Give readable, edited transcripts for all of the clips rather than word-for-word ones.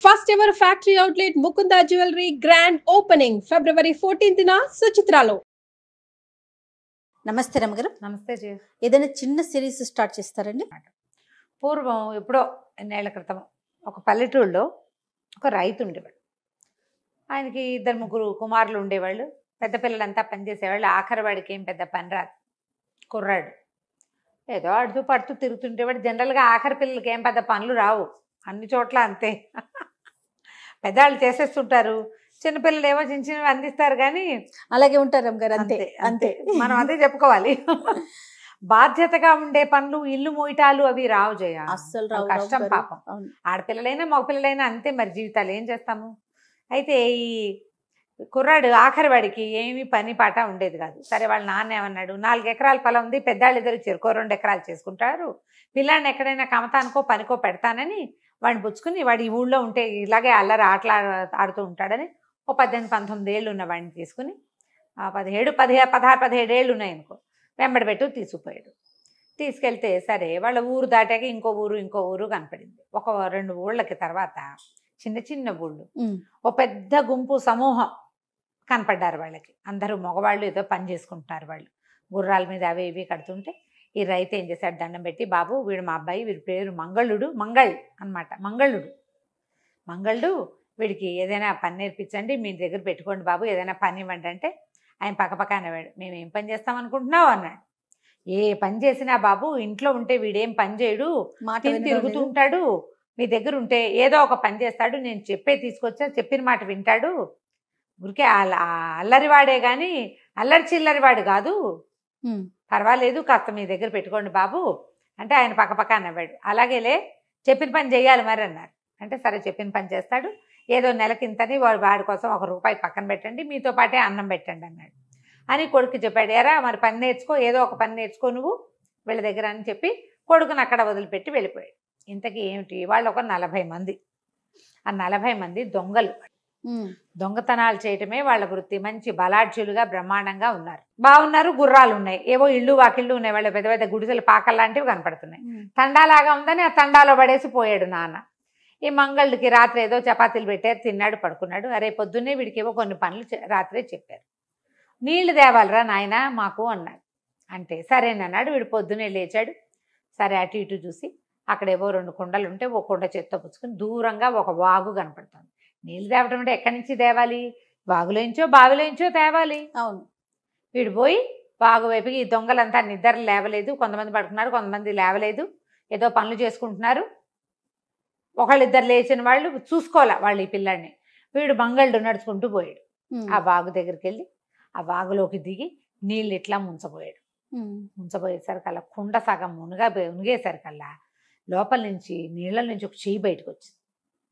First ever factory outlet Mukunda Jewelry grand opening February 14th na Suchitralo. నమస్తే రమగారు. నమస్తే G. ఏదైనా చిన్న series start చేస్తారండి? పూర్వం ఎప్పుడో ఎన్నేళ్ల క్రితం ఒక పల్లెటూళ్ళలో ఒక రైతు ఉండేవాడు. ఆయనకి 2-3 కుమారులు ఉండేవాళ్ళు. పెద్ద పిల్లలంతా పనిచేసేవాళ్ళు. ఆఖరి వాడికి ఏం పెద్ద పని రాదు, కుర్రాడు. ఏదో ఆడుతూ పడుతూ తిరుగుతుంటేవాడు. జనరల్గా ఆఖరి పిల్లలకి ఏం పెద్ద పనులు రావు, అన్ని చోట్ల అంతే. పెద్దవాళ్ళు చేసేస్తుంటారు, చిన్నపిల్లలు ఏమో చిన్న చిన్నవి అందిస్తారు. కానీ అలాగే ఉంటారు రమగారు. అంతే అంతే మనం అదే చెప్పుకోవాలి. బాధ్యతగా ఉండే పనులు, ఇల్లు మోయటాలు అవి రావు జయ, అస్సలు రావు. కష్టం పాపం. ఆడపిల్లలైనా మగపిల్లలైనా అంతే, మరి జీవితాలు ఏం చేస్తాము. అయితే ఈ కుర్రాడు ఆఖరి వాడికి ఏమీ పని పాట ఉండేది కాదు. సరే వాళ్ళ నాన్న ఏమన్నాడు, 4 ఎకరాల పొలం ఉంది, పెద్దాళ్ళు ఇద్దరు చెరుకో 2 ఎకరాలు చేసుకుంటారు, పిల్లాడిని ఎక్కడైనా కమతానికో పనికో పెడతానని వాడిని పుచ్చుకుని, వాడు ఈ ఊళ్ళో ఉంటే ఇలాగే అల్లరి ఆడుతూ ఉంటాడని ఓ 18-19 ఏళ్ళు ఉన్న వాడిని తీసుకుని, 16-17 ఏళ్ళు ఉన్నాయనుకో, వెంబడి తీసుకుపోయాడు. తీసుకెళ్తే సరే వాళ్ళ ఊరు దాటాక ఇంకో ఊరు కనపడింది. ఒక 2 ఊళ్ళకి తర్వాత చిన్న చిన్న ఊళ్ళు, ఓ పెద్ద గుంపు సమూహం కనపడ్డారు వాళ్ళకి. అందరూ మగవాళ్ళు, ఏదో పని చేసుకుంటున్నారు వాళ్ళు. గుర్రాల మీద అవి ఇవి కడుతుంటే ఈ రైతు ఏం చేశాడు, దండం పెట్టి, బాబు వీడు మా అబ్బాయి, వీడి పేరు మంగళ్ అనమాట. మంగళుడు వీడికి ఏదైనా పని నేర్పించండి, మీ దగ్గర పెట్టుకోండి బాబు, ఏదైనా పని ఇవ్వండి అంటే ఆయన పక్కపక్క అనేవాడు. మేము ఏం పని చేస్తాం అనుకుంటున్నావు అన్నాడు. ఏ పని చేసినా బాబు, ఇంట్లో ఉంటే వీడేం పని చేయడు, తిరుగుతూ ఉంటాడు, మీ దగ్గర ఉంటే ఏదో ఒక పని చేస్తాడు, నేను తీసుకొచ్చా, చెప్పిన మాట వింటాడు, ఊరికే అల్లరివాడే కానీ అల్లరి చిల్లరివాడు కాదు, పర్వాలేదు, కాస్త మీ దగ్గర పెట్టుకోండి బాబు అంటే ఆయన పక్కపక్క అన్నవాడు. అలాగేలే, చెప్పిన పని చేయాలి మరి అన్నారు. అంటే సరే చెప్పిన పని చేస్తాడు, ఏదో నెలకింతని వాడి కోసం ₹1 పక్కన పెట్టండి, మీతో పాటే అన్నం పెట్టండి అన్నాడు. అని కొడుకు చెప్పాడు. ఎరా మరి పని నేర్చుకో, ఏదో ఒక పని నేర్చుకో నువ్వు వీళ్ళ దగ్గర అని చెప్పి కొడుకుని అక్కడ వదిలిపెట్టి వెళ్ళిపోయాడు. ఇంతకీ ఏమిటి, వాళ్ళు ఒక 40 మంది. ఆ 40 మంది దొంగలు. దొంగతనాలు చేయటమే వాళ్ళ వృత్తి. మంచి బలాఢ్యులుగా బ్రహ్మాండంగా ఉన్నారు, బాగున్నారు, గుర్రాలు ఉన్నాయి, ఏవో ఇళ్ళు వాకిళ్ళు ఉన్నాయి, వాళ్ళ పెద్ద పెద్ద గుడిసెలు పాకల్లాంటివి కనపడుతున్నాయి. తండాలాగా ఉందని ఆ తండాలో పడేసి పోయాడు నాన్న. ఈ మంగళుడికి రాత్రి ఏదో చపాతీలు పెట్టారు, తిన్నాడు, పడుకున్నాడు. అరే పొద్దున్నే వీడికి ఏవో కొన్ని పనులు రాత్రే చెప్పారు. నీళ్లు తేవాలరా నాయన మాకు అన్నాడు. అంటే సరేనన్నాడు. వీడు పొద్దున్నే లేచాడు. సరే అటు ఇటు చూసి అక్కడేవో 2 కుండలు ఉంటే ఓ కుండ చేత్తో పుచ్చుకుని దూరంగా ఒక వాగు కనపడుతుంది. నీళ్ళు తేవటం అంటే ఎక్కడి నుంచి తేవాలి, వాగులోంచో బావిలోంచో తేవాలి. అవును. వీడు పోయి వాగు వైపుకి, ఈ దొంగలంతా నిద్ర లేవలేదు, కొంతమంది పడుకున్నారు, కొంతమంది లేవలేదు, ఏదో పనులు చేసుకుంటున్నారు. ఒకళ్ళిద్దరు లేచిన వాళ్ళు చూసుకోవాలా వాళ్ళు ఈ పిల్లాడిని. వీడు మంగళుడు నడుచుకుంటూ పోయాడు. ఆ వాగు దగ్గరికి వెళ్ళి ఆ వాగులోకి దిగి నీళ్ళు ఇట్లా ముంచబోయేసరికల్లా కుండ సగం మునిగేసరికల్లా లోపల నుంచి నీళ్ళ నుంచి ఒక చెయ్యి బయటకు వచ్చింది.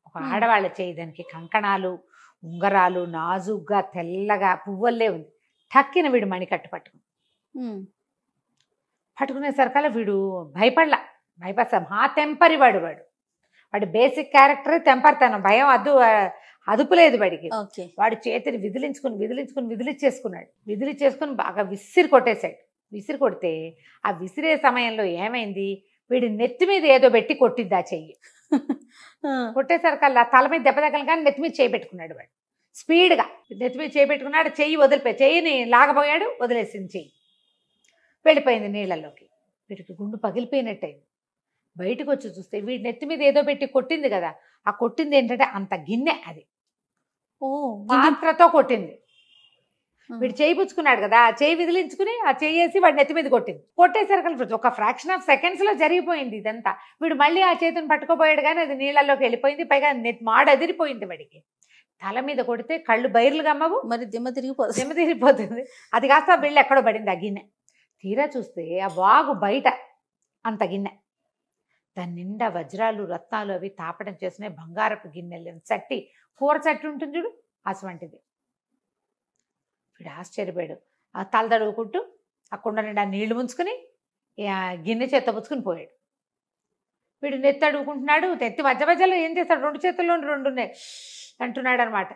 ఒక ఆడవాళ్ళ చెయ్యి. దానికి కంకణాలు, ఉంగరాలు, నాజుగ్గా తెల్లగా పువ్వుల్లే ఉంది. టక్కిన వీడు మణికట్టు పట్టుకునేసరికల్లా వీడు భయపడసా. మా టెంపరి వాడు వాడి బేసిక్ క్యారెక్టర్ టెంపర్తనం, భయం అదుపు లేదు వాడికి. వాడు చేతిని విదిలించేసుకుని బాగా విసిరి కొట్టేశాడు. విసిరి కొడితే ఆ విసిరే సమయంలో ఏమైంది, వీడి నెత్తి మీద ఏదో పెట్టి కొట్టిద్ది ఆ చెయ్యి. కొట్టేసరికల్లా తల మీద దెబ్బ తగల కానీ నెత్తి మీద చేయి పెట్టుకున్నాడు వాడు. స్పీడ్గా నెత్తి మీద చేయి పెట్టుకున్నాడు. చెయ్యిని లాగబోయాడు, వదిలేసింది చెయ్యి, వెళ్ళిపోయింది నీళ్ళల్లోకి. వీడికి గుండు పగిలిపోయినట్టయింది. బయటకు వచ్చి చూస్తే వీడి నెత్తి మీద ఏదో పెట్టి కొట్టింది కదా, ఆ కొట్టింది ఏంటంటే అంత గిన్నె, అది పాత్రతో కొట్టింది. వీడు చేయి పుచ్చుకున్నాడు కదా, ఆ చేయి విదిలించుకుని ఆ చేయి వేసి వాడి నెత్తి మీద కొట్టేసరికి ఒక ఫ్రాక్షన్ ఆఫ్ సెకండ్స్లో జరిగిపోయింది ఇదంతా. వీడు మళ్ళీ ఆ చేతిని పట్టుకోపోయాడు కానీ అది నీళ్ళల్లోకి వెళ్ళిపోయింది. పైగా మాడ అదిరిపోయింది వాడికి. తల మీద కొడితే కళ్ళు బైర్లు గమ్మవు, మరి దిమ్మ తిరిగిపోతుంది. అది కాస్త వీళ్ళు ఎక్కడో పడింది ఆ గిన్నె. తీరా చూస్తే ఆ వాగు బయట అంత గిన్నె, దాని నిండా వజ్రాలు, రత్నాలు అవి తాపడం చేసిన బంగారపు గిన్నెలు, చట్టి, కూర చట్టి ఉంటుంది చూడు, అటువంటిది. వీడు ఆశ్చర్యపోయాడు. ఆ తల తడుగుకుంటూ ఆ కుండ నిండా నీళ్లు ముంచుకుని గిన్నె చేత్తో పుచ్చుకుని పోయాడు. వీడు నెత్తి అడుగుకుంటున్నాడు. నెత్తి మధ్యలో ఏం చేస్తాడు, 2 చేతుల్లో 2 ఉన్నాయి అంటున్నాడు అనమాట.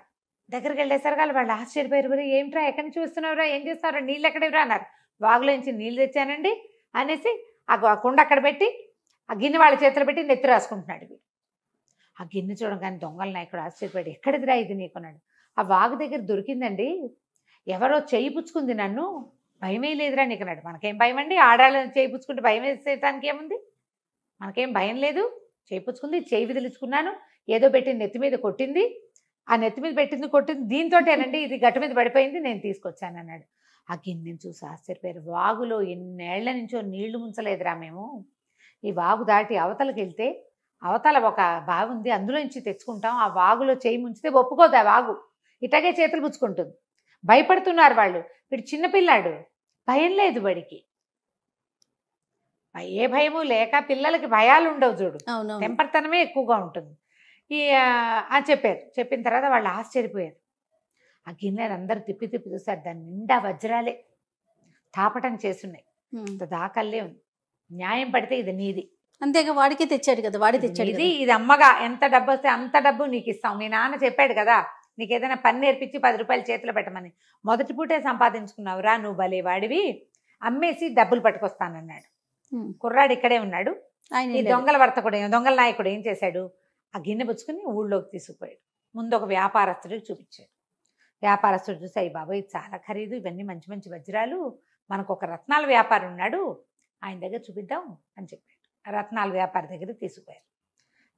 దగ్గరికి వెళ్ళేసరికి వాళ్ళు ఆశ్చర్యపోయారు. ఏమిట్రా, ఎక్కడి నుంచి వస్తున్నావురా, ఏం చేస్తావురా, నీళ్ళు ఎక్కడేవిరా అన్నారు. వాగులోంచి నీళ్ళు తెచ్చానండి అనేసి ఆ కుండ అక్కడ పెట్టి ఆ గిన్నె వాళ్ళ చేతిలో పెట్టి నెత్తి రాసుకుంటున్నాడు. ఆ గిన్నె చూడగానే దొంగల నాయకుడు ఆశ్చర్యపడి, ఎక్కడిదిరా ఇది నీకున్నాడు. ఆ వాగు దగ్గర దొరికిందండి, ఎవరో చేయి పుచ్చుకుంది నన్ను, భయమే లేదురా నీకు అన్నాడు. మనకేం భయం అండి, ఆడాళ్ళని చేయి పుచ్చుకుంటే భయం వేసేయటానికి ఏముంది, మనకేం భయం లేదు. చేయి పుచ్చుకుంది, చేయి విదిలించుకున్నాను, ఏదో పెట్టి నెత్తి మీద కొట్టింది, ఆ నెత్తి మీద పెట్టింది కొట్టింది దీంతోటేనండి, ఇది గట్టు మీద పడిపోయింది, నేను తీసుకొచ్చాను అన్నాడు. ఆ గిన్నెని చూసి ఆశ్చర్యపోయారు. వాగులో ఎన్నేళ్ల నుంచో నీళ్లు ముంచలేదురా మేము, ఈ వాగు దాటి అవతలకి వెళ్తే అవతల ఒక బావి ఉంది, అందులో నుంచి తెచ్చుకుంటాం, ఆ వాగులో చేయి ముంచితే ఒప్పుకోదు ఆ వాగు, ఇటగే చేతులు పుచ్చుకుంటుంది. భయపడుతున్నారు వాళ్ళు. వీడు చిన్నపిల్లాడు, భయం లేదు వాడికి, ఏ భయము లేక పిల్లలకి భయాలు ఉండవు చూడు, తెంపర్తనమే ఎక్కువగా ఉంటుంది. అని చెప్పారు. చెప్పిన తర్వాత వాళ్ళు ఆశ్చర్యపోయారు. ఆ గిన్నెలు అందరూ తిప్పి తిప్పి చూసారు, దాని నిండా వజ్రాలే తాపటం చేసున్నాయి, దాకల్లే ఉంది. న్యాయం పడితే ఇది నీది, అంతేగా వాడికే తెచ్చాడు కదా, వాడి తెచ్చాడు ఇది ఇది అమ్మగా ఎంత డబ్బు వస్తే అంత డబ్బు నీకు ఇస్తాం. మీ నాన్న చెప్పాడు కదా నీకు ఏదైనా పని నేర్పించి 10 రూపాయలు చేతిలో పెట్టమని, మొదటి పూటే సంపాదించుకున్నావురా నువ్వు, భలే వాడివి, అమ్మేసి డబ్బులు పట్టుకొస్తానన్నాడు. కుర్రాడు ఇక్కడే ఉన్నాడు. ఈ దొంగల వర్తకుడు, దొంగల నాయకుడు ఏం చేశాడు, ఆ గిన్నె పుచ్చుకుని ఊళ్ళోకి తీసుకుపోయాడు. ముందు ఒక వ్యాపారస్తుడికి చూపించాడు. వ్యాపారస్తుడు చూసి, అయ్యి బాబు ఇది చాలా ఖరీదు, ఇవన్నీ మంచి మంచి వజ్రాలు, మనకు ఒక రత్నాల వ్యాపారి ఉన్నాడు, ఆయన దగ్గర చూపిద్దాం అని చెప్పాడు. రత్నాల వ్యాపారి దగ్గర తీసుకుపోయారు.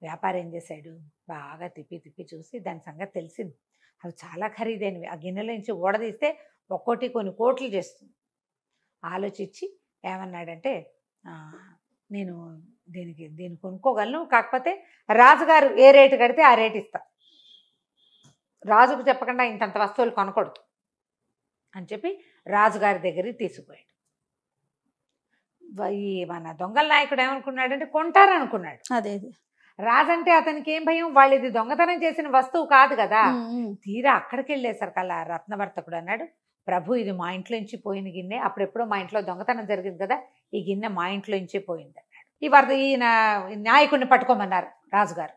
వ్యాపారి ఏం చేశాడు, బాగా తిప్పి తిప్పి చూసి దాని సంగతి తెలిసింది, అవి చాలా ఖరీదైనవి, ఆ గిన్నెలో నుంచి ఓడదీస్తే ఒక్కోటి కొన్ని కోట్లు చేస్తుంది. ఆలోచించి ఏమన్నాడంటే, నేను దీన్ని కొనుక్కోగలను, కాకపోతే రాజుగారు ఏ రేటు కడితే ఆ రేటు ఇస్తా, రాజుకు చెప్పకుండా ఇంతంత వస్తువులు కొనకూడదు అని చెప్పి రాజుగారి దగ్గరికి తీసుకుపోయాడు. ఈ మన దొంగల నాయకుడు ఏమనుకున్నాడంటే కొంటారనుకున్నాడు. అదే రాజంటే అతనికి ఏం భయం, వాళ్ళు ఇది దొంగతనం చేసిన వస్తువు కాదు కదా. తీరా అక్కడికి వెళ్ళేసరికల్లా రత్నవర్తకుడు అన్నాడు, ప్రభు ఇది మా ఇంట్లో నుంచి పోయిన గిన్నె, అప్పుడెప్పుడో మా ఇంట్లో దొంగతనం జరిగింది కదా, ఈ గిన్నె మా ఇంట్లో నుంచే పోయింది అన్నాడు. ఈయన నాయకుడిని పట్టుకోమన్నారు రాజుగారు.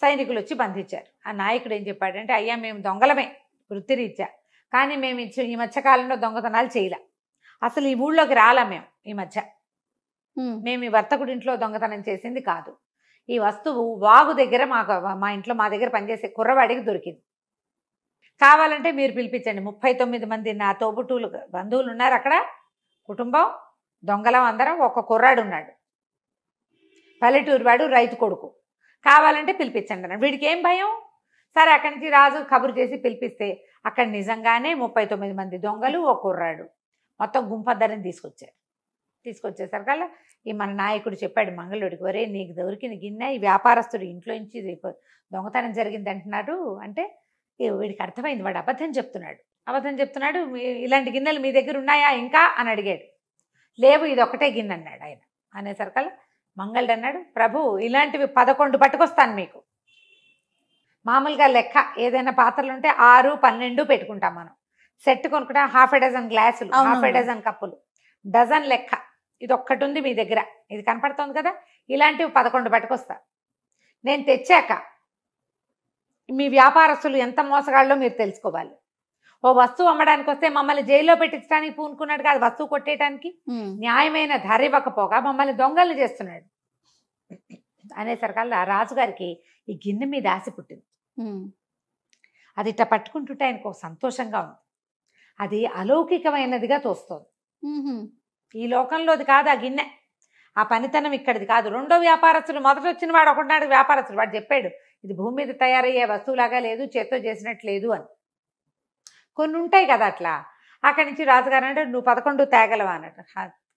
సైనికులు వచ్చి బంధించారు. ఆ నాయకుడు ఏం చెప్పాడంటే, అయ్యా మేము దొంగలమే వృత్తిరీత్యా, కానీ మేము ఈ మధ్యకాలంలో దొంగతనాలు చేయలే, అసలు ఈ ఊళ్ళోకి రాలా మేము, ఈ మధ్య మేము ఈ వర్తకుడి ఇంట్లో దొంగతనం చేసింది కాదు, ఈ వస్తువు వాగు దగ్గర మా దగ్గర పనిచేసే కుర్రవాడికి దొరికింది, కావాలంటే మీరు పిలిపించండి, 39 మంది నా తోబుట్టువులు బంధువులు ఉన్నారు అక్కడ, కుటుంబం దొంగలం అందరం, ఒక కుర్రాడు ఉన్నాడు పల్లెటూరు వాడు, రైతు కొడుకు, కావాలంటే పిలిపించండి అన్నాడు. వీడికి ఏం భయం. సరే అక్కడి నుంచి రాజు కబురు చేసి పిలిపిస్తే అక్కడ నిజంగానే 39 మంది దొంగలు, ఒక కుర్రాడు, మొత్తం గుంపద్దరిని తీసుకొచ్చేసరికల్లా ఈ మన నాయకుడు చెప్పాడు మంగళుడికి, ఒరే నీకు దొరికిన గిన్నె ఈ వ్యాపారస్తుడు ఇంట్లో నుంచి దొంగతనం జరిగింది అంటున్నాడు అంటే, వీడికి అర్థమైంది వాడు అబద్ధం చెప్తున్నాడు, ఇలాంటి గిన్నెలు మీ దగ్గర ఉన్నాయా ఇంకా అని అడిగాడు. లేవు, ఇది ఒకటే గిన్నె అన్నాడు ఆయన. అనేసరికల్లా మంగళుడు అన్నాడు, ప్రభు ఇలాంటివి 11 పట్టుకొస్తాను మీకు, మామూలుగా లెక్క ఏదైనా పాత్రలు ఉంటే 6, 12 పెట్టుకుంటాం మనం, సెట్ కొనుక్కుంటా, ½ డజన్ గ్లాసులు, ½ డజన్ కప్పులు, డజన్ లెక్క, ఇది ఒక్కటి ఉంది మీ దగ్గర, ఇది కనపడుతుంది కదా, ఇలాంటివి 11 పట్టుకొస్తా. నేను తెచ్చాక మీ వ్యాపారస్తులు ఎంత మోసగాళ్ళో మీరు తెలుసుకోవాలి. ఓ వస్తువు అమ్మడానికి వస్తే మమ్మల్ని జైల్లో పెట్టించడానికి పూనుకున్నాడు కాదు, వస్తువు కొట్టేయడానికి న్యాయమైన ధర ఇవ్వకపోగా మమ్మల్ని దొంగల్ని చేస్తున్నాడు అనేసరికల్లా రాజుగారికి ఈ గిన్నె మీద ఆశ పుట్టింది. అది ఇట్లా పట్టుకుంటుంటే ఆయనకు సంతోషంగా ఉంది, అది అలౌకికమైనదిగా తోస్తుంది. ఈ లోకంలోది కాదు ఆ గిన్నె, ఆ పనితనం ఇక్కడిది కాదు. రెండో వ్యాపారస్తుడు, మొదట వచ్చిన వాడు ఒకనాడు వ్యాపారస్తుడు, వాడు చెప్పాడు ఇది భూమి మీద తయారయ్యే వస్తువులాగా లేదు, చేత్తో చేసినట్టు లేదు అని. కొన్ని ఉంటాయి కదా అట్లా. అక్కడి నుంచి రాజుగారు అంటే, నువ్వు 11 తేగలవా అన్నట్టు.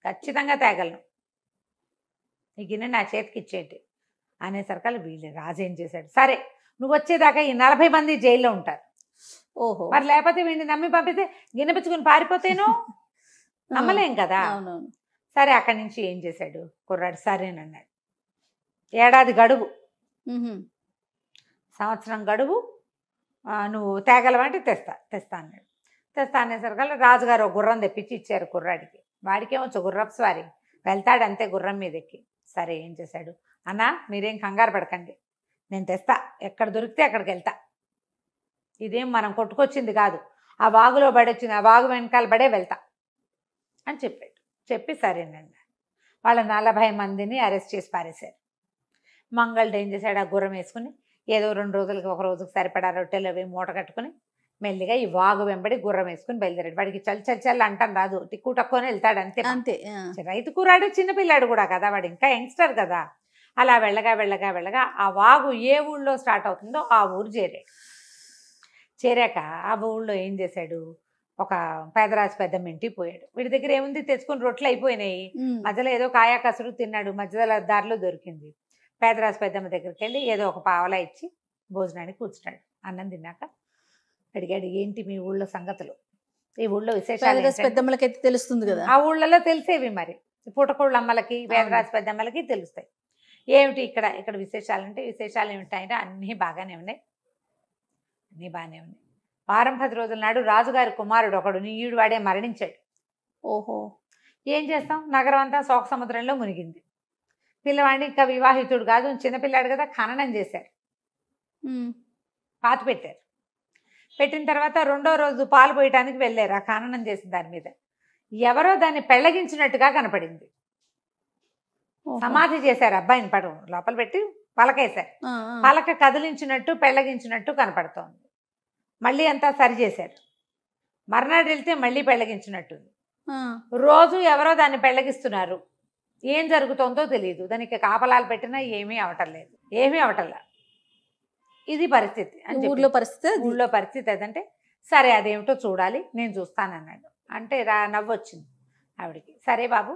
ఖచ్చితంగా తేగలను, ఈ గిన్నె నా చేతికి ఇచ్చేయండి అనేసరికల్లా వీళ్ళు రాజు ఏం చేశాడు, సరే నువ్వు వచ్చేదాకా ఈ 40 మంది జైల్లో ఉంటారు, ఓహో మరి లేకపోతే వీడిని నమ్మి పంపితే గిన్నె పుచ్చుకుని పారిపోతేనో నమ్మలేం కదా. సరే అక్కడి నుంచి ఏం చేశాడు కుర్రాడు, సరేనన్నాడు. ఏడాది గడువు, సంవత్సరం గడువు, నువ్వు తేగలవంటే తెస్తా అన్నాడు. తెస్తా అనేసరికల్లా రాజుగారు ఒక గుర్రం తెప్పించి ఇచ్చారు కుర్రాడికి. వాడికేమొచ్చు గుర్రపు స్వారీ, వెళ్తాడు అంతే గుర్రం మీద ఎక్కి. సరే ఏం చేశాడు, అన్నా మీరేం కంగారు పడకండి, నేను తెస్తా, ఎక్కడ దొరికితే అక్కడికి వెళ్తా, ఇదేం మనం కొట్టుకొచ్చింది కాదు, ఆ వాగులో పడొచ్చింది, ఆ వాగు వెనకాల పడే వెళ్తా అని చెప్పాడు. చెప్పి సరేనండి వాళ్ళ 40 మందిని అరెస్ట్ చేసి పారేశారు. మంగళుడు ఏం చేశాడు, ఆ గుర్రం వేసుకుని ఏదో 2 రోజులకి ఒక రోజుకి సరిపడా రొట్టెలు అవి మూట కట్టుకుని మెల్లిగా ఈ వాగు వెంబడి గుర్రం వేసుకుని బయలుదేరాడు. వాడికి చల్ చల్ చల్ అంటాను రాదు, టిక్కు టక్కుని వెళ్తాడు అంతే. అంతే రైతు కూరాడు, చిన్నపిల్లాడు కూడా కదా, వాడు ఇంకా యంగ్స్టర్ కదా. అలా వెళ్ళగా వెళ్ళగా వెళ్ళగా ఆ వాగు ఏ ఊళ్ళో స్టార్ట్ అవుతుందో ఆ ఊరు చేరాక ఆ ఊళ్ళో ఏం చేశాడు, ఒక పేదరాజు పెద్దమ్మ ఇంటికి పోయాడు. వీడి దగ్గర ఏముంది, తెచ్చుకుని రొట్టెలు అయిపోయినాయి. మధ్యలో ఏదో కాయా కసురు తిన్నాడు, మధ్యలో దారిలో దొరికింది. పేదరాజు పెద్దమ్మ దగ్గరికి వెళ్ళి ఏదో ఒక పావలా ఇచ్చి భోజనానికి కూర్చున్నాడు. అన్నం తిన్నాక అడిగాడు, ఏంటి మీ ఊళ్ళో సంగతులు, ఈ ఊళ్ళో విశేషాలు ఏంటంటే, పెద్దమ్మలకైతే తెలుస్తుంది కదా, ఆ ఊళ్ళలో తెలిసేవి మరి, పుటకోళ్ళ అమ్మలకి వేదరాజు పెద్దమ్మలకి తెలుస్తాయి. ఏమిటి ఇక్కడ విశేషాలంటే, విశేషాలు ఏమిటాయంటే అన్నీ బాగానే ఉన్నాయి, అన్నీ బాగానే ఉన్నాయి. వారం 10 రోజుల నాడు రాజుగారి కుమారుడు ఒకడు నీయుడు వాడే మరణించాడు. ఓహో, ఏం చేస్తాం, నగరం అంతా శోక సముద్రంలో మునిగింది. పిల్లవాడిని ఇంకా వివాహితుడు కాదు, చిన్నపిల్లాడు కదా, ఖననం చేశారు, పాతి పెట్టారు. పెట్టిన తర్వాత 2వ రోజు పాలు పోయటానికి వెళ్ళారు. ఆ ఖననం చేసిన దాని మీద ఎవరో దాన్ని పెళ్ళగించినట్టుగా కనపడింది. సమాధి చేశారు అబ్బాయిని, పడు లోపల పెట్టి పలకేశారు. పలక కదిలించినట్టు పెళ్ళగించినట్టు కనపడుతోంది. మళ్ళీ అంతా సరి చేశారు. మర్నాడు వెళ్తే మళ్ళీ పెళ్ళగించినట్టుంది. రోజు ఎవరో దాన్ని పెళ్ళగిస్తున్నారు. ఏం జరుగుతోందో తెలియదు. దానికి కాపలాలు పెట్టినా ఏమీ అవటం లేదు, ఏమీ అవటంలా. ఇది పరిస్థితి అని ఊళ్ళో పరిస్థితి. ఊళ్ళో పరిస్థితి అదంటే, సరే అదేమిటో చూడాలి, నేను చూస్తానన్నాడు. అంటే నవ్వొచ్చింది ఆవిడికి. సరే బాబు,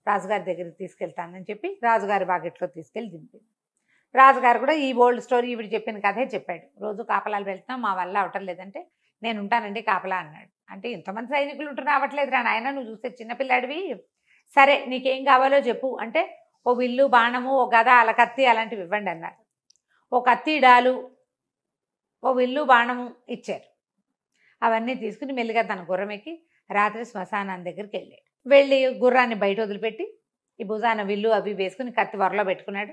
రాజుగారి దగ్గరికి తీసుకెళ్తానని చెప్పి రాజుగారి బాకెట్లో తీసుకెళ్ళి దింపింది. రాజుగారు కూడా ఈ ఓల్డ్ స్టోరీ ఈవిడ చెప్పిన కథే చెప్పాడు. రోజు కాపలాలు వెళ్తున్నాం, మా వల్ల అవటం లేదంటే, నేను ఉంటానండి కాపలా అన్నాడు. అంటే ఇంతమంది సైనికులు ఉంటున్నా అవ్వట్లేదు రా నాయన, నువ్వు చూస్తే చిన్నపిల్లాడివి, సరే నీకేం కావాలో చెప్పు అంటే, ఓ విల్లు బాణము, ఓ గద, అలా కత్తి అలాంటివి ఇవ్వండి అన్నారు. ఓ కత్తి డాలు, ఓ విల్లు బాణము ఇచ్చారు. అవన్నీ తీసుకుని మెల్లిగా తన గుర్రం ఎక్కి రాత్రి శ్మశానం దగ్గరికి వెళ్ళి గుర్రాన్ని బయట వదిలిపెట్టి ఈ భుజాన విల్లు అవి వేసుకుని కత్తి వరలో పెట్టుకున్నాడు.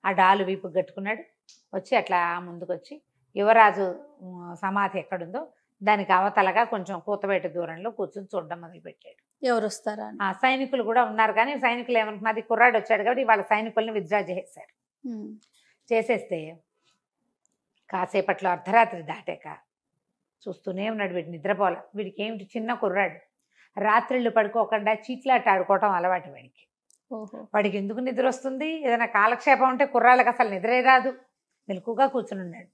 ఆ డాలు వీపు కట్టుకున్నాడు. వచ్చి అట్లా ముందుకొచ్చి యువరాజు సమాధి ఎక్కడుందో దానికి అవతలగా కొంచెం కూతబెట్ట దూరంలో కూర్చొని చూడడం మొదలుపెట్టాడు. ఎవరు వస్తారా, ఆ సైనికులు కూడా ఉన్నారు. కానీ సైనికులు ఏమనుకున్నది, కుర్రాడు వచ్చాడు కాబట్టి వాళ్ళ సైనికుల్ని విత్డ్రా చేసేశారు. చేసేస్తే కాసేపట్లో అర్ధరాత్రి దాటాక చూస్తూనే ఉన్నాడు. వీడు నిద్రపోలే. వీడికి ఏమిటి, చిన్న కుర్రాడు, రాత్రిళ్ళు పడుకోకుండా చీట్లాట ఆడుకోవటం అలవాటు వాడికి. వాడికి ఎందుకు నిద్ర వస్తుంది, ఏదైనా కాలక్షేపం ఉంటే కుర్రాళ్ళకి అసలు నిద్రే రాదు. మెలకుగా కూర్చుని ఉన్నాడు.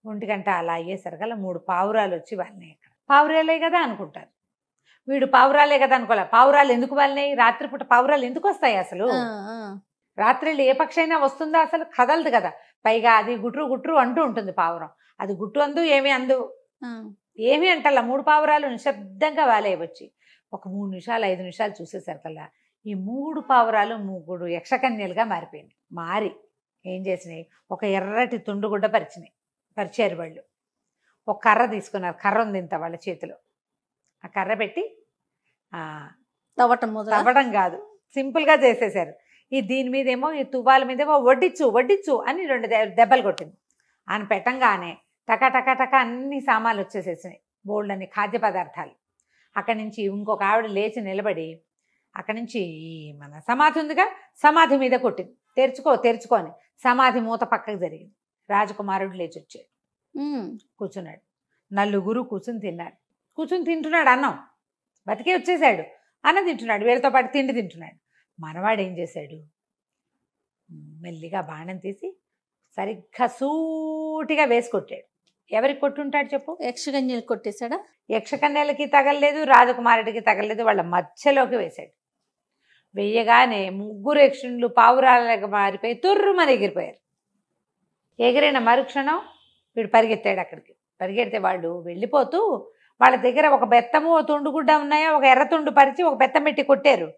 1 గంట అలా అయ్యేసరికల్లా 3 పావురాలు వచ్చి వాళ్ళని, ఇక్కడ పావురాలే కదా అనుకుంటారు. వీడు పావురాలే కదా అనుకోలే. పావురాలు ఎందుకు వాళ్ళని, రాత్రిపూట పావురాలు ఎందుకు వస్తాయి అసలు, రాత్రిళ్ళు ఏ పక్షి అయినా వస్తుందా, అసలు కదలదు కదా. పైగా అది గుట్రు గుట్రు అంటూ ఉంటుంది పావురం. అది గుట్టు అందు ఏమీ అందు, ఏమీ అంటల్లా. 3 పావురాలు నిశ్శబ్దంగా వాలే వచ్చి ఒక 3 నిమిషాలు 5 నిమిషాలు చూసేసరికల్లా ఈ 3 పావురాలు 3 యక్షకన్యలుగా మారిపోయింది. మారి ఏం చేసినాయి, ఒక ఎర్రటి తుండుగుడ్డ పరిచారు వాళ్ళు. ఒక కర్ర తీసుకున్నారు. కర్ర ఉంది ఇంత వాళ్ళ చేతిలో. ఆ కర్ర పెట్టి తవ్వటం కాదు, సింపుల్గా చేసేసారు. దీని మీదేమో, ఈ తువ్వాల మీదేమో వడ్డిచ్చు అని 2 దెబ్బలు కొట్టింది. ఆయన పెట్టంగానే టకా టకా టకా అన్ని సామాన్లు వచ్చేసేసినాయి, బోల్డ్ అన్ని ఖాద్య పదార్థాలు. అక్కడి నుంచి ఇంకొక ఆవిడ లేచి నిలబడి అక్కడి నుంచి ఈ మన సమాధి ఉందిగా, సమాధి మీద కొట్టింది. తెరుచుకొని సమాధి మూత పక్కకు జరిగింది. రాజకుమారుడు లేచి వచ్చాడు, కూర్చున్నాడు. 4 కూర్చుని తిన్నారు. కూర్చుని తింటున్నాడు అన్నం. బతికే వచ్చేసాడు. అన్నం తింటున్నాడు, వీళ్ళతో పాటు తిండి తింటున్నాడు. మనవాడు ఏం చేశాడు, మెల్లిగా బాణం తీసి సరిగ్గా సూటిగా వేసి కొట్టాడు. ఎవరికి కొట్టుంటాడు చెప్పు, యక్షకన్యలు కొట్టేశాడా? యక్షకన్యలకి తగలలేదు, రాజకుమారుడికి తగలలేదు, వాళ్ళ మధ్యలోకి వేశాడు. వెయ్యగానే 3 యక్షులు పావురాలకు మారిపోయి తుర్రుమని ఎగిరిపోయారు. ఎగిరిన మరుక్షణం వీడు పరిగెత్తాడు అక్కడికి. పరిగెడితే వాళ్ళు వెళ్ళిపోతూ వాళ్ళ దగ్గర ఒక బెత్తము, ఓ తుండుగుడ్డ ఉన్నాయా, ఒక ఎర్ర తుండు పరిచి ఒక బెత్తం పెట్టి కొట్టారు.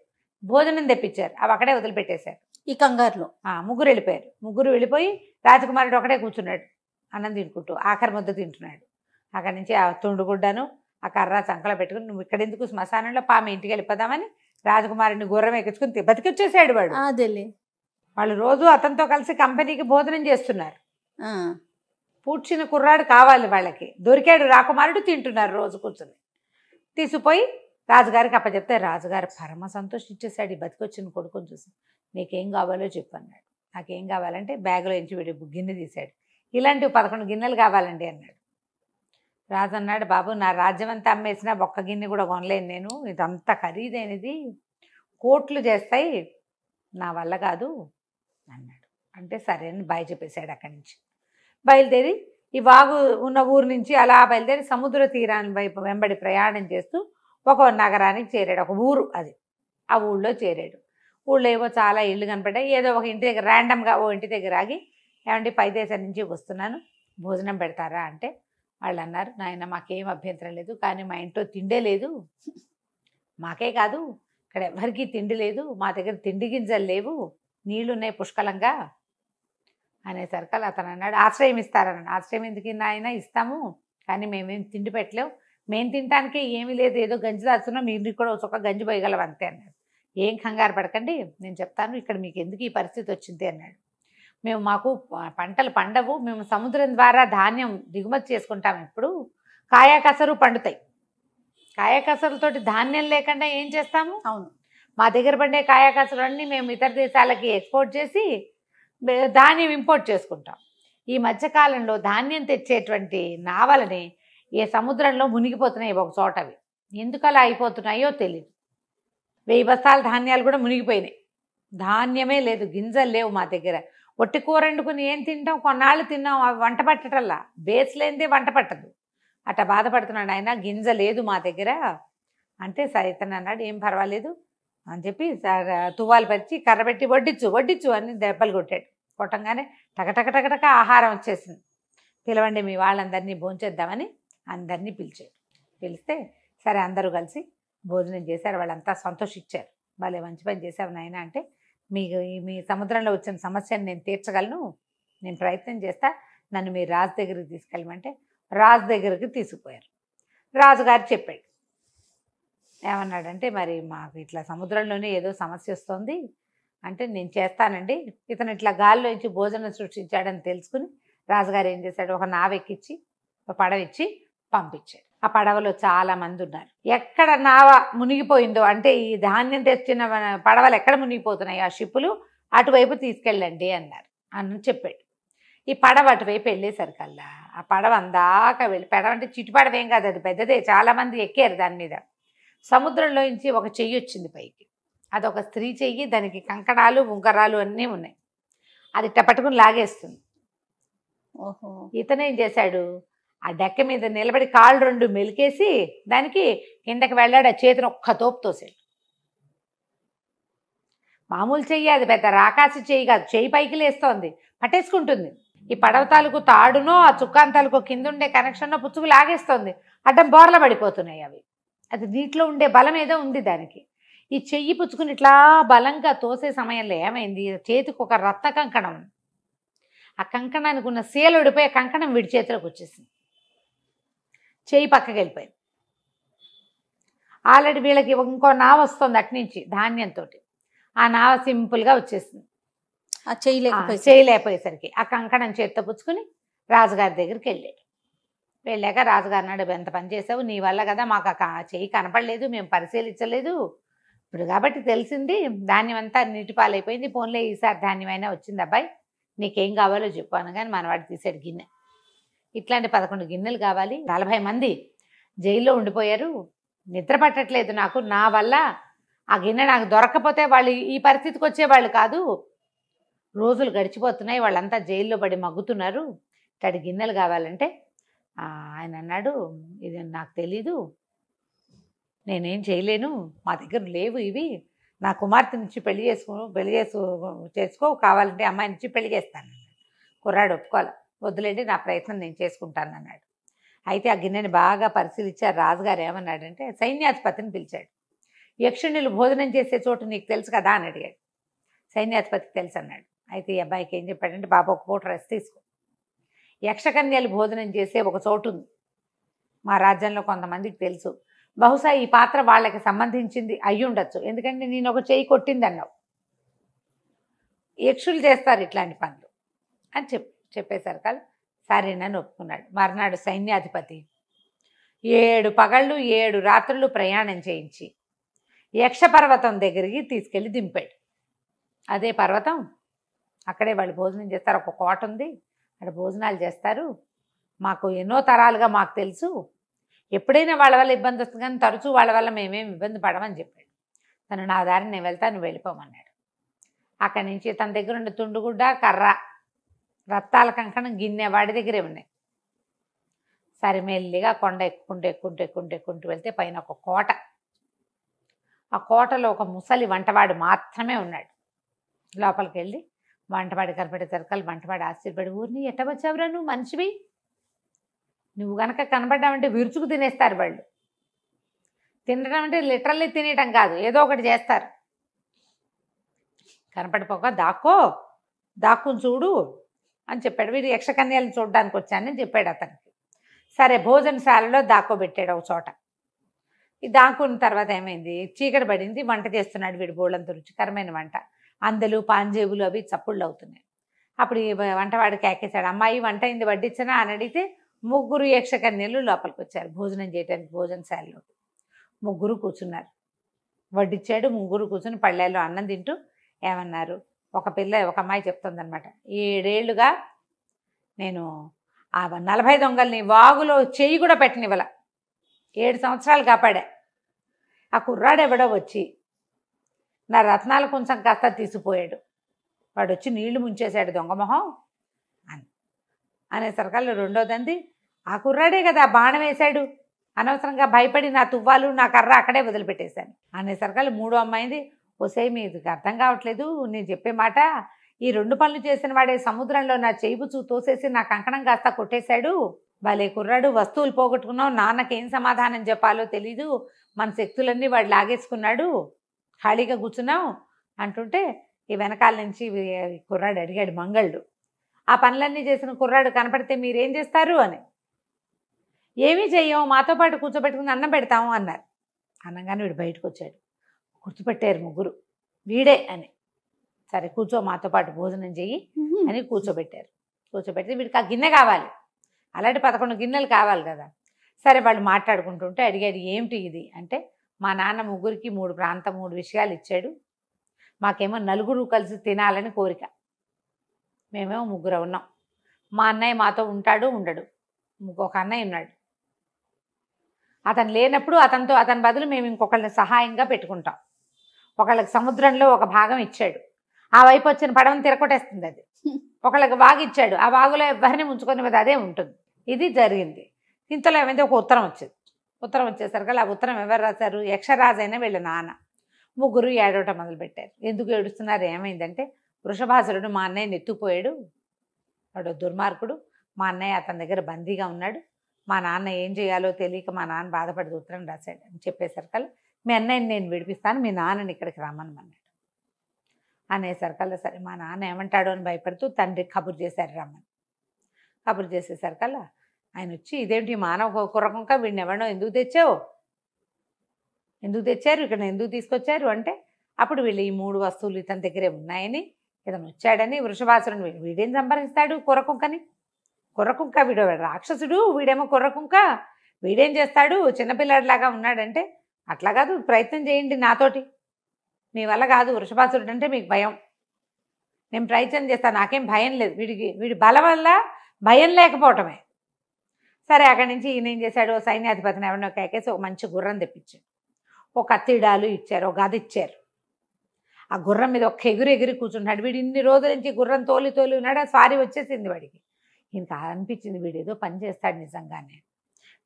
భోజనం తెప్పించారు, అవి అక్కడే వదిలిపెట్టేశారు. ఈ కంగారులో 3 వెళ్ళిపోయారు. 3 వెళ్ళిపోయి రాజకుమారుడు ఒకటే కూర్చున్నాడు, అన్నం తినుకుంటూ ఆఖరి ముద్ద తింటున్నాడు. అక్కడి నుంచి ఆ తుండుగుడ్డను ఆ కర్ర చంకలో పెట్టుకుని, నువ్వు ఇక్కడ ఎందుకు శ్మశానంలో పాము, ఇంటికి వెళ్ళిపోదామని రాజకుమారుడిని గుర్రం ఎక్కించుకుని బతికొచ్చేసాడు వాడు. వాళ్ళు రోజు అతనితో కలిసి కంపెనీకి భోజనం చేస్తున్నారు. పూడ్చిన కుర్రాడు కావాలి వాళ్ళకి, దొరికాడు రాకుమారుడు, తింటున్నారు రోజు కూర్చుని. తీసుకుపోయి రాజుగారికి అప్పచెప్తే రాజుగారు పరమ సంతోషించేశాడు. ఈ బతికొచ్చిన కొడుకుని చూసి. నీకేం కావాలో చెప్పు అన్నాడు. నాకేం కావాలంటే బ్యాగ్లో నుంచి వీడి గిన్నె తీశాడు. ఇలాంటివి 11 గిన్నెలు కావాలండి అన్నాడు. రాజు అన్నాడు, బాబు నా రాజ్యం అంతా అమ్మేసినా ఒక్క గిన్నె కూడా కొనలేను నేను, ఇదంతా ఖరీదైనది, కోట్లు చేస్తాయి, నా వల్ల కాదు అన్నాడు. అంటే సరే అని బాయ్ చెప్పేశాడు. అక్కడి నుంచి బయలుదేరి ఈ వాగు ఉన్న ఊరు నుంచి అలా బయలుదేరి సముద్ర తీరాన్ని వైపు వెంబడి ప్రయాణం చేస్తూ ఒక నగరానికి చేరాడు. ఒక ఊరు అది. ఆ ఊళ్ళో చేరాడు. ఊళ్ళో ఏవో చాలా ఇళ్ళు కనపడ్డాయి. ఏదో ఒక ఇంటి దగ్గర ర్యాండమ్గా ఓ ఇంటి దగ్గర ఆగి, ఏమంటే పై దేశం నుంచి వస్తున్నాను, భోజనం పెడతారా అంటే వాళ్ళు అన్నారు, నాయన మాకేం అభ్యంతరం లేదు, కానీ మా ఇంట్లో తిండే లేదు, మాకే కాదు ఇక్కడ ఎవరికీ తిండి లేదు, మా దగ్గర తిండి గింజలు లేవు, నీళ్లు ఉన్నాయి పుష్కలంగా అనేసరికి అతను అన్నాడు, ఆశ్రయం ఇస్తారన్నాడు. ఆశ్రయం ఎందుకు నాయన, ఇస్తాము, కానీ మేమేం తిండి పెట్టలేవు, మేము తినటానికే ఏమీ లేదు, ఏదో గంజి దాచున్నాం, మీరు కూడా ఒక గంజి పోయగలం అంతే అన్నాడు. ఏం కంగారు పడకండి, నేను చెప్తాను ఇక్కడ మీకు ఎందుకు ఈ పరిస్థితి వచ్చింది అన్నాడు. మాకు పంటలు పండవు, మేము సముద్రం ద్వారా ధాన్యం దిగుమతి చేసుకుంటాం, ఇప్పుడు కాయాకసరు పండుతాయి, కాయాకసరులతోటి ధాన్యం లేకుండా ఏం చేస్తాము, అవును, మా దగ్గర పండే కాయాకసరు అన్నీ మేము ఇతర దేశాలకి ఎక్స్పోర్ట్ చేసి ధాన్యం ఇంపోర్ట్ చేసుకుంటాం. ఈ మధ్యకాలంలో ధాన్యం తెచ్చేటువంటి నావలని ఏ సముద్రంలో మునిగిపోతున్నాయి ఒక చోటవి, ఎందుకు అలా అయిపోతున్నాయో తెలియదు. 1000 బస్తాల ధాన్యాలు కూడా మునిగిపోయినాయి, ధాన్యమే లేదు, గింజలు లేవు మా దగ్గర, ఒట్టి కూర వండుకుని ఏం తింటాం, కొన్నాళ్ళు తిన్నాం, అవి వంట పట్టటల్లా, బేస్ లేనిదే వంట పట్టదు, అట్లా బాధపడుతున్నాడు ఆయన, గింజ లేదు మా దగ్గర అంటే. సైతన్ అన్నాడు, ఏం పర్వాలేదు అని చెప్పి తువ్వాలు పరిచి కర్ర పెట్టి వడ్డించు వడ్డించు అని దెబ్బలు కొట్టాడు. కొట్టంగానే టకటక ఆహారం వచ్చేసింది. పిలవండి మీ వాళ్ళందరినీ భోంచేద్దామని అందరినీ పిలిచాడు. పిలిస్తే సరే అందరూ కలిసి భోజనం చేశారు. వాళ్ళంతా సంతోషించారు. భలే మంచి పని చేశావు నాయన అంటే, మీ సముద్రంలో వచ్చిన సమస్యను నేను తీర్చగలను, నేను ప్రయత్నం చేస్తా, నన్ను మీ రాజు దగ్గరికి తీసుకెళ్ళమంటే రాజు దగ్గరికి తీసుకుపోయారు. రాజుగారు చెప్పాడు, ఏమన్నాడంటే, మరి మాకు ఇట్లా సముద్రంలోనే ఏదో సమస్య వస్తుంది అంటే, నేను చేస్తానండి. ఇతను ఇట్లా గాల్లోంచి భోజనం సృష్టించాడని తెలుసుకుని రాజుగారు ఏం చేశాడు, ఒక నావ ఎక్కించి ఒక పడవ ఇచ్చి పంపించాడు. ఆ పడవలో చాలా మంది ఉన్నారు. ఎక్కడ నావ మునిగిపోయిందో అంటే ఈ ధాన్యం తెచ్చిన పడవలు ఎక్కడ మునిగిపోతున్నాయి ఆ షిప్పులు, అటువైపు తీసుకెళ్ళండి అన్నారు అని చెప్పాడు. ఈ పడవ అటువైపు వెళ్ళేసరికల్లా ఆ పడవ అందాక వెళ్ళి, పడవ అంటే చిటి పడవ ఏం కాదు, అది పెద్దదే, చాలామంది ఎక్కారు దాని మీద. సముద్రంలో నుంచి ఒక చెయ్యి వచ్చింది పైకి, అదొక స్త్రీ చెయ్యి, దానికి కంకణాలు ఉంగరాలు అన్నీ ఉన్నాయి, అది ఇట్ట పట్టుకుని లాగేస్తుంది. ఓహో, ఇతనేం చేశాడు, ఆ డెక్క మీద నిలబడి కాళ్ళు 2 మెలికేసి దానికి కిందకి వెళ్ళాడు. ఆ చేతిని ఒక్క తోపు తోసాడు. మామూలు చెయ్యి అది, పెద్ద రాకాసి చెయ్యి కాదు, చెయ్యి పైకి లేస్తోంది, పట్టేసుకుంటుంది. ఈ పడవ తాలూకు తాడునో ఆ చుక్కాన్ తాలూకు కింద ఉండే కనెక్షన్నో పుచ్చుకు లాగేస్తోంది. అడ్డం బోర్ల పడిపోతున్నాయి అవి. అది నీటిలో ఉండే బలం ఏదో ఉంది దానికి. ఈ చెయ్యి పుచ్చుకుని ఇట్లా బలంగా తోసే సమయంలో ఏమైంది, చేతికి ఒక రత్న కంకణం, ఆ కంకణానికి ఉన్న సీల ఉడిపోయి కంకణం వీడి చేతిలోకి వచ్చేసింది. చెయ్యి పక్కకి వెళ్ళిపోయింది. ఆల్రెడీ వీళ్ళకి ఇంకో నావ వస్తుంది అట్నుంచి ధాన్యంతో, ఆ నావ సింపుల్గా వచ్చేసింది. ఆ చేయలేకపోయేసరికి ఆ కంకణం చేత్తో పుచ్చుకుని రాజుగారి దగ్గరికి వెళ్ళాడు. వెళ్ళాక రాజుగారు అన్నాడు, ఎంత పని చేసావు, నీ వల్ల కదా మాకు ఆ చెయ్యి కనపడలేదు, మేము పరిశీలించలేదు, ఇప్పుడు కాబట్టి తెలిసింది, ధాన్యం అంతా నీటి పాలైపోయింది, పోన్లే ఈసారి ధాన్యమైనా వచ్చింది అబ్బాయి, నీకేం కావాలో చెప్పు అనగానే మనవాడు తీసాడు గిన్నె. ఇట్లాంటి 11 గిన్నెలు కావాలి, 40 మంది జైల్లో ఉండిపోయారు, నిద్ర పట్టట్లేదు నాకు, నా వల్ల ఆ గిన్నె నాకు దొరకకపోతే వాళ్ళు ఈ పరిస్థితికి వచ్చేవాళ్ళు కాదు, రోజులు గడిచిపోతున్నాయి, వాళ్ళంతా జైల్లో పడి మగ్గుతున్నారు, ఇట్లాంటి గిన్నెలు కావాలంటే ఆయన అన్నాడు, ఇది నాకు తెలీదు, నేనేం చేయలేను, మా దగ్గర లేవు ఇవి, నా కుమార్తె నుంచి పెళ్లి చేసుకో కావాలంటే అమ్మాయి నుంచి పెళ్లి చేస్తాను. కుర్రాడు ఒప్పుకోవాలి, వద్దులేండి నా ప్రయత్నం నేను చేసుకుంటాను అన్నాడు. అయితే ఆ గిన్నెని బాగా పరిశీలించారు. రాజుగారు ఏమన్నాడంటే సైన్యాధిపతిని పిలిచాడు. యక్షిణులు భోజనం చేసే చోటు నీకు తెలుసు కదా అని అడిగాడు. సైన్యాధిపతికి తెలుసు అన్నాడు. అయితే ఈ అబ్బాయికి ఏం చెప్పాడంటే, బాబు ఒక పూట రెస్ట్ తీసుకో, యక్షకన్యలు భోజనం చేసే ఒక చోటు ఉంది మా రాజ్యంలో, కొంతమందికి తెలుసు, బహుశా ఈ పాత్ర వాళ్ళకి సంబంధించింది అయ్యి ఉండొచ్చు, ఎందుకంటే నేను ఒక చెయ్యి కొట్టింది అన్నావు, యక్షులు చేస్తారు ఇట్లాంటి పనులు అని చెప్పేసరికి సరేనని ఒప్పుకున్నాడు. మర్నాడు సైన్యాధిపతి 7 పగళ్ళు 7 రాత్రులు ప్రయాణం చేయించి యక్షపర్వతం దగ్గరికి తీసుకెళ్ళి దింపాడు. అదే పర్వతం, అక్కడే వాళ్ళు భోజనం చేస్తారు, ఒక కోట ఉంది, అక్కడ భోజనాలు చేస్తారు, మాకు ఎన్నో తరాలుగా మాకు తెలుసు, ఎప్పుడైనా వాళ్ళ వల్ల ఇబ్బంది వస్తుంది కానీ తరచూ వాళ్ళ వల్ల మేమేం ఇబ్బంది పడమని చెప్పాడు. తను నా దారిని నేను వెళ్తాను, నువ్వు వెళ్ళిపోమన్నాడు. అక్కడి నుంచి తన దగ్గర ఉండే తుండుగుడ్డ, కర్ర, రత్తాల కంకణం, గిన్నె వాడి దగ్గరే ఉన్నాయి. సరే మెల్లిగా కొండ ఎక్కుంటూ వెళ్తే పైన ఒక కోట. ఆ కోటలో ఒక ముసలి వంటవాడు మాత్రమే ఉన్నాడు. లోపలికి వెళ్ళి వంటవాడి కనపడేసరికి వంటవాడు ఆశ్చర్యపడి, ఊరిని ఎట్ట వచ్చావురా నువ్వు మనిషివి, నువ్వు కనుక కనపడ్డావంటే విరుచుకు తినేస్తారు వాళ్ళు. తినడం అంటే లిటరల్లీ తినేయటం కాదు, ఏదో ఒకటి చేస్తారు. కనపడిపోక దాక్కుని చూడు అని చెప్పాడు. వీడు యక్షకన్యలను చూడడానికి వచ్చానని చెప్పాడు అతనికి. సరే భోజనశాలలో దాక్కోబెట్టాడు ఒక చోట. ఈ దాక్కున్న తర్వాత ఏమైంది, చీకటి పడింది, వంట చేస్తున్నాడు వీడు, బోళ్ళంత రుచికరమైన వంట, అందలు పాంజేబులు అవి చప్పుళ్ళు అవుతున్నాయి. అప్పుడు ఈ వంటవాడు కేకేశాడు, అమ్మాయి వంట అయింది వడ్డించనా అని అడిగితే 3 యక్షకన్యలు లోపలికి వచ్చారు భోజనం చేయడానికి. భోజనశాలలో 3 కూర్చున్నారు. వడ్డించాడు, 3 కూర్చుని పళ్ళేలో అన్నం తింటూ ఏమన్నారు, ఒక అమ్మాయి చెప్తుందనమాట, 7 ఏళ్ళుగా నేను ఆ 40 దొంగల్ని వాగులో చెయ్యి కూడా పెట్టనివ్వాల, 7 సంవత్సరాలు కాపాడా. ఆ కుర్రాడు ఎవడో వచ్చి నా రత్నాల కొంచెం కాస్త తీసిపోయాడు, వాడు వచ్చి నీళ్లు ముంచేశాడు దొంగమొహం అనేసరికల్లా రెండోదంది, ఆ కుర్రాడే కదా బాణం వేశాడు, అనవసరంగా భయపడి నా తువ్వాలు నా కర్ర అక్కడే వదిలిపెట్టేశాను అనేసరికల్లా మూడో అమ్మాయింది, ఓసే మీకు అర్థం కావట్లేదు నేను చెప్పే మాట, ఈ 2 పనులు చేసిన వాడే సముద్రంలో నా చేయిబుచ్చు తోసేసి నా కంకణం కాస్త కొట్టేశాడు, భలే కుర్రాడు, వస్తువులు పోగొట్టుకున్నావు, నాన్నకేం సమాధానం చెప్పాలో తెలీదు, మన శక్తులన్నీ వాడు లాగేసుకున్నాడు, ఖాళీగా కూర్చున్నావు అంటుంటే ఈ వెనకాల నుంచి కుర్రాడు అడిగాడు మంగళుడు, ఆ పనులన్నీ చేసిన కుర్రాడు కనపడితే మీరేం చేస్తారు అని. ఏమీ చెయ్యం, మాతో పాటు కూర్చోబెట్టుకుని అన్నం పెడతాము అన్నారు. అనగానే వీడు బయటకు వచ్చాడు. గుర్తుపెట్టారు 3 వీడే అని. సరే కూర్చో మాతో పాటు భోజనం చెయ్యి అని కూర్చోబెట్టారు. కూర్చోబెడితే వీడికి ఆ గిన్నె కావాలి, అలాంటి 11 గిన్నెలు కావాలి కదా. సరే వాళ్ళు మాట్లాడుకుంటుంటే అడిగాడు, ఏమిటి ఇది అంటే, మా నాన్న 3కి 3 విషయాలు ఇచ్చాడు, మాకేమో 4 కలిసి తినాలని కోరిక, మేమేమో 3 ఉన్నాం, మా అన్నయ్య మాతో ఉంటాడు ఉండడు, ఒక అన్నయ్య ఉన్నాడు, అతను లేనప్పుడు అతని బదులు మేము ఇంకొకళ్ళని సహాయంగా పెట్టుకుంటాం, ఒకళ్ళకి సముద్రంలో ఒక భాగం ఇచ్చాడు, ఆ వైపు వచ్చిన పడవని తిరగొట్టేస్తుంది అది, ఒకళ్ళకి వాగు ఇచ్చాడు, ఆ వాగులో ఎవరిని ముంచుకొని మీద అదే ఉంటుంది. ఇది జరిగింది. ఇంతలో ఏమైంది, ఒక ఉత్తరం వచ్చింది. ఉత్తరం వచ్చేసరికి ఆ ఉత్తరం ఎవరు రాశారు, యక్షరాజైన వీళ్ళ నాన్న. 3 ఏడవటం మొదలుపెట్టారు. ఎందుకు ఏడుస్తున్నారు, ఏమైందంటే, వృషభాసురుడు మా అన్నయ్యని ఎత్తుకుపోయాడు, వాడు దుర్మార్గుడు, మా అన్నయ్య అతని దగ్గర బందీగా ఉన్నాడు, మా నాన్న ఏం చేయాలో తెలియక మా నాన్న బాధపడి ఉత్తరం రాశాడు అని చెప్పేసరికల్లా, మీ అన్నయ్యని నేను విడిపిస్తాను, మీ నాన్నని ఇక్కడికి రమ్మనమన్నాడు అనేసరికల్లా, సరే మా నాన్న ఏమంటాడో అని భయపడుతూ తండ్రి కబురు చేశారు రమ్మని. కబురు చేసేసరికల్లా ఆయన వచ్చి, ఇదేంటి మానవ కుర్రకుంక, వీడిని ఎవడో ఎందుకు తెచ్చారు, ఇక్కడ ఎందుకు తీసుకొచ్చారు అంటే, అప్పుడు వీళ్ళు ఈ 3 వస్తువులు ఇతని దగ్గరే ఉన్నాయని, ఇతను వచ్చాడని, వృషభాసురుని వీడేం సంపాదిస్తాడు కుర్రకుంక వీడు రాక్షసుడు, వీడేమో కుర్రకుంక, వీడేం చేస్తాడు చిన్నపిల్లాడిలాగా ఉన్నాడంటే, అట్లా కాదు, ప్రయత్నం చేయండి నాతోటి, మీ వల్ల కాదు, వృషభాసురుడు అంటే మీకు భయం, నేను ప్రయత్నం చేస్తాను, నాకేం భయం లేదు, వీడి బలం వల్ల భయం లేకపోవటమే. సరే అక్కడి నుంచి ఈయన ఏం చేశాడు, సైన్యాధిపతిని ఎవరినో కేకేసి ఒక మంచి గుర్రం తెప్పించాడు, ఒక కత్తిడాలు ఇచ్చారు, ఒక గది ఇచ్చారు. ఆ గుర్రం మీద ఒక ఎగిరి కూర్చుంటాడు. వీడు ఇన్ని రోజుల నుంచి గుర్రం తోలి ఉన్నాడు, స్వారీ వచ్చేసింది వాడికి. ఇంకా అనిపించింది వీడేదో పని చేస్తాడు నిజంగానే.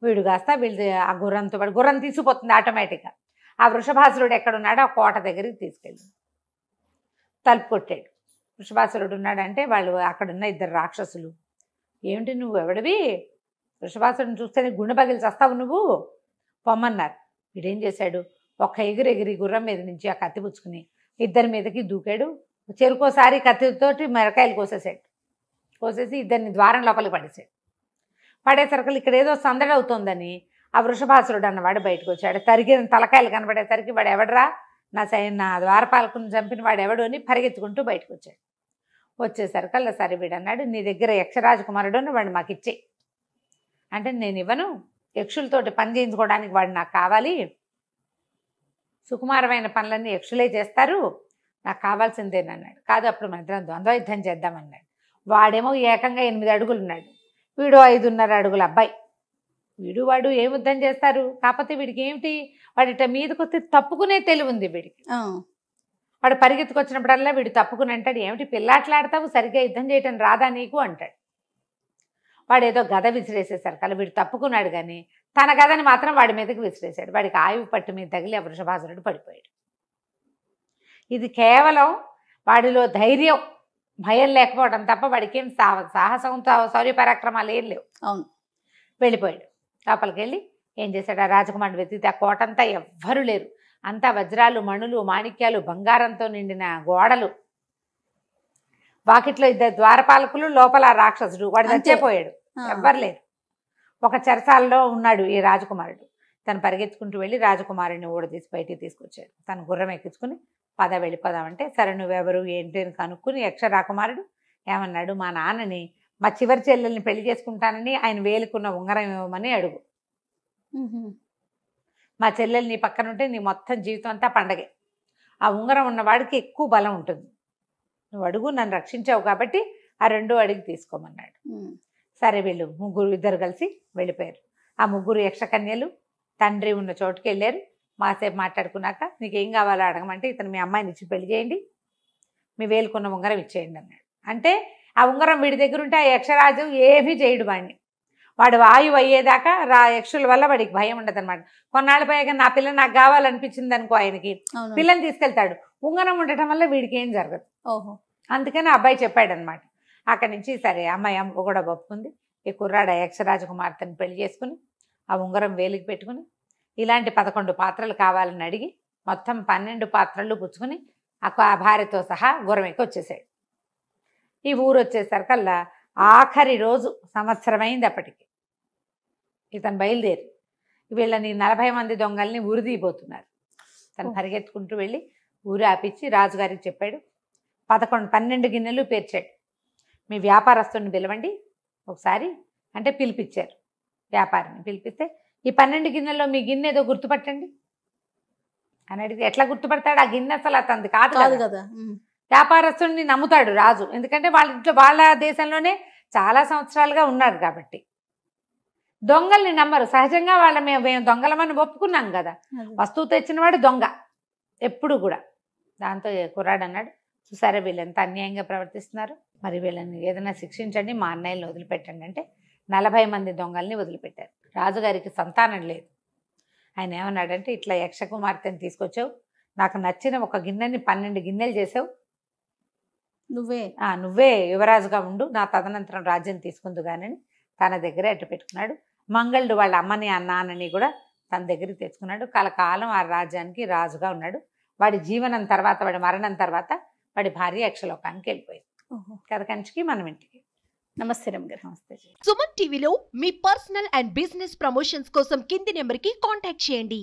వీడు కాస్త వీళ్ళు ఆ గుర్రంతో పాటు గుర్రం తీసుకుపోతుంది ఆటోమేటిక్గా. ఆ వృషభాసురుడు ఎక్కడున్నాడో ఆ కోట దగ్గరికి తీసుకెళ్ళి తలుపు కొట్టాడు. వృషభాసురుడు ఉన్నాడంటే వాళ్ళు అక్కడున్న 2 రాక్షసులు, ఏమిటి నువ్వు ఎవడివి, వృషభాసురుడిని చూస్తేనే గుండె పగిలి చస్తావు నువ్వు, పొమ్మన్నారు. వీడేం చేశాడు, ఒక్క ఎగిరి గుర్రం మీద నుంచి ఆ కత్తి పుచ్చుకుని 2 మీదకి దూకాడు. చెరుకోసారి కత్తితోటి మిరకాయలు కోసేసాడు. కోసేసి 2 ద్వారం లోపలికి పడేసాడు. పడేసరికి ఇక్కడ ఏదో సందడి అవుతోందని ఆ వృషభాసురుడు అన్నవాడు బయటకు వచ్చాడు. తరిగిన తలకాయలు కనబడేసరికి వాడు ఎవడరా, నా ద్వారపాలకుని చంపిన వాడు ఎవడు అని పరిగెత్తుకుంటూ బయటకు వచ్చాడు. వచ్చేసరికల్లా సరే వీడు అన్నాడు, నీ దగ్గర యక్షరాజకుమారుడు అని వాడు మాకు ఇచ్చే అంటే, నేను ఇవ్వను, యక్షులతోటి పని చేయించుకోవడానికి వాడు నాకు కావాలి, సుకుమారమైన పనులన్నీ యక్షులే చేస్తారు, నాకు కావాల్సిందేనన్నాడు. కాదు, అప్పుడు మన ఇద్దరం ద్వంద్వ యుద్ధం చేద్దామన్నాడు. వాడేమో ఏకంగా 8 అడుగులు ఉన్నాడు, వీడు 5.5 అడుగుల అబ్బాయి. వాడు ఏం యుద్ధం చేస్తారు? కాకపోతే వీడికి ఏమిటి, వాడిట మీదకి వస్తే తప్పుకునే తెలివి ఉంది వీడికి. వాడు పరిగెత్తుకొచ్చినప్పుడల్లా వీడు తప్పుకుని అంటాడు, ఏమిటి పిల్లాట్లాడతావు, సరిగ్గా యుద్ధం చేయటం రాదా నీకు అంటాడు. వాడు ఏదో గద విసిరేసేసారు కదా, వీడు తప్పుకున్నాడు కానీ తన గదని మాత్రం వాడి మీదకి విసిరేశాడు. వాడికి ఆయువు పట్టు మీద తగిలి ఆ వృషభాసురుడు పడిపోయాడు. ఇది కేవలం వాడిలో ధైర్యం, భయం లేకపోవడం తప్ప వాడికి ఏం సాహసం శౌర్య పరాక్రమాలు ఏం లేవు. అవును. వెళ్ళిపోయాడు. లోపలికి వెళ్ళి ఏం చేశాడు, ఆ రాజకుమారుడు వెతికితే ఆ కోటంతా ఎవ్వరూ లేరు. అంతా వజ్రాలు, మణులు, మాణిక్యాలు, బంగారంతో నిండిన గోడలు, వాకిట్లో 2 ద్వారపాలకులు, లోపల రాక్షసుడు. వాడు చచ్చిపోయాడు, ఎవ్వరు లేరు. ఒక చెరసాలలో ఉన్నాడు ఈ రాజకుమారుడు. తను పరిగెత్తుకుంటూ వెళ్ళి రాజకుమారుడిని ఊడదీసి బయటికి తీసుకొచ్చాడు. తను గుర్రం ఎక్కించుకుని వెళ్ళిపోదామంటే, సరే నువ్వెవరు ఏంటి అని కనుక్కుని యక్ష రాకుమారుడు ఏమన్నాడు, మా నాన్నని మా చివరి చెల్లెల్ని పెళ్లి చేసుకుంటానని ఆయన వేలుకున్న ఉంగరం ఇవ్వమని అడుగు. మా చెల్లెలు నీ పక్కన ఉంటే నీ మొత్తం జీవితం అంతా పండగే. ఆ ఉంగరం ఉన్నవాడికి ఎక్కువ బలం ఉంటుంది. నువ్వు అడుగు, నన్ను రక్షించావు కాబట్టి ఆ 2 అడిగి తీసుకోమన్నాడు. సరే వీళ్ళు ఇద్దరు కలిసి వెళ్ళిపోయారు. ఆ 3 యక్షకన్యలు తండ్రి ఉన్న చోటుకి వెళ్ళారు. మాసేపు మాట్లాడుకున్నాక నీకేం కావాలో అడగమంటే, ఇతను మీ అమ్మాయిని ఇచ్చి పెళ్లి చేయండి, మీ వేలుకున్న ఉంగరం ఇచ్చేయండి అన్నాడు. అంటే ఆ ఉంగరం వీడి దగ్గర ఉంటే ఆ యక్షరాజు ఏమీ చేయడు వాడిని. వాడు వాయువు అయ్యేదాకా యక్షుల వల్ల వాడికి భయం ఉండదు అనమాట. కొన్నాళ్ళు పోయాక నా పిల్ల నాకు కావాలనిపించింది అనుకో, ఆయనకి పిల్లని తీసుకెళ్తాడు. ఉంగరం ఉండటం వల్ల వీడికి ఏం జరగదు. అందుకని అబ్బాయి చెప్పాడు అనమాట. అక్కడి నుంచి సరే అమ్మాయి కూడా ఒప్పుకుంది. ఈ కుర్రాడు యక్షరాజు కుమార్తెను పెళ్లి చేసుకుని ఆ ఉంగరం వేలికి పెట్టుకుని ఇలాంటి 11 పాత్రలు కావాలని అడిగి మొత్తం 12 పాత్రలు పుచ్చుకుని ఆ భార్యతో సహా గుర్రం ఎక్కి వచ్చేసాడు. ఈ ఊరు వచ్చేసరికల్లా ఆఖరి రోజు, సంవత్సరమైంది అప్పటికి. ఇతను బయలుదేరి వీళ్ళని 40 మంది దొంగల్ని ఉరిదీయబోతున్నారు. తను పరిగెత్తుకుంటూ వెళ్ళి ఊరు ఆపించి రాజుగారికి చెప్పాడు. 12 గిన్నెలు పేర్చాడు. మీ వ్యాపారస్తుని పిలవండి ఒకసారి అంటే పిలిపించారు. వ్యాపారిని పిలిపిస్తే ఈ 12 గిన్నెల్లో మీ గిన్నె ఏదో గుర్తుపట్టండి అని అడిగితే, ఎట్లా గుర్తుపడతాడు, ఆ గిన్నె అసలు అతనిది కాదు కదా. వ్యాపారస్తుడిని నమ్ముతాడు రాజు, ఎందుకంటే వాళ్ళ దేశంలోనే చాలా సంవత్సరాలుగా ఉన్నారు కాబట్టి. దొంగల్ని నమ్మరు సహజంగా. మేము దొంగలమని ఒప్పుకున్నాం కదా, వస్తువు తెచ్చినవాడు దొంగ ఎప్పుడు కూడా. దాంతో కుర్రాడు అన్నాడు, చూసారా వీళ్ళు ఎంత అన్యాయంగా ప్రవర్తిస్తున్నారు, మరి వీళ్ళని ఏదైనా శిక్షించండి, మా అన్నయ్యని వదిలిపెట్టండి అంటే 40 మంది దొంగల్ని వదిలిపెట్టారు. రాజుగారికి సంతానం లేదు. ఆయన ఏమన్నాడంటే, ఇట్లా యక్షకుమార్తెని తీసుకొచ్చావు, నాకు నచ్చిన ఒక గిన్నెని 12 గిన్నెలు చేసావు, నువ్వే యువరాజుగా ఉండు, నా తదనంతరం రాజ్యం తీసుకుందు కానీ తన దగ్గరే అట్టు పెట్టుకున్నాడు. మంగళుడు వాళ్ళ అమ్మని నాన్నని కూడా తన దగ్గరికి తెచ్చుకున్నాడు. కలకాలం ఆ రాజ్యానికి రాజుగా ఉన్నాడు. వాడి జీవనం తర్వాత, వాడి మరణం తర్వాత వాడి భార్య యక్షలోకానికి వెళ్ళిపోయింది. కథ కంచికి మనం ఇంటికి. నమస్తే రమ్య గారు. నమస్తే. సుమన్ టీవీలో మీ పర్సనల్ అండ్ బిజినెస్ ప్రమోషన్స్ కోసం కింది నెంబర్కి కాంటాక్ట్ చేయండి.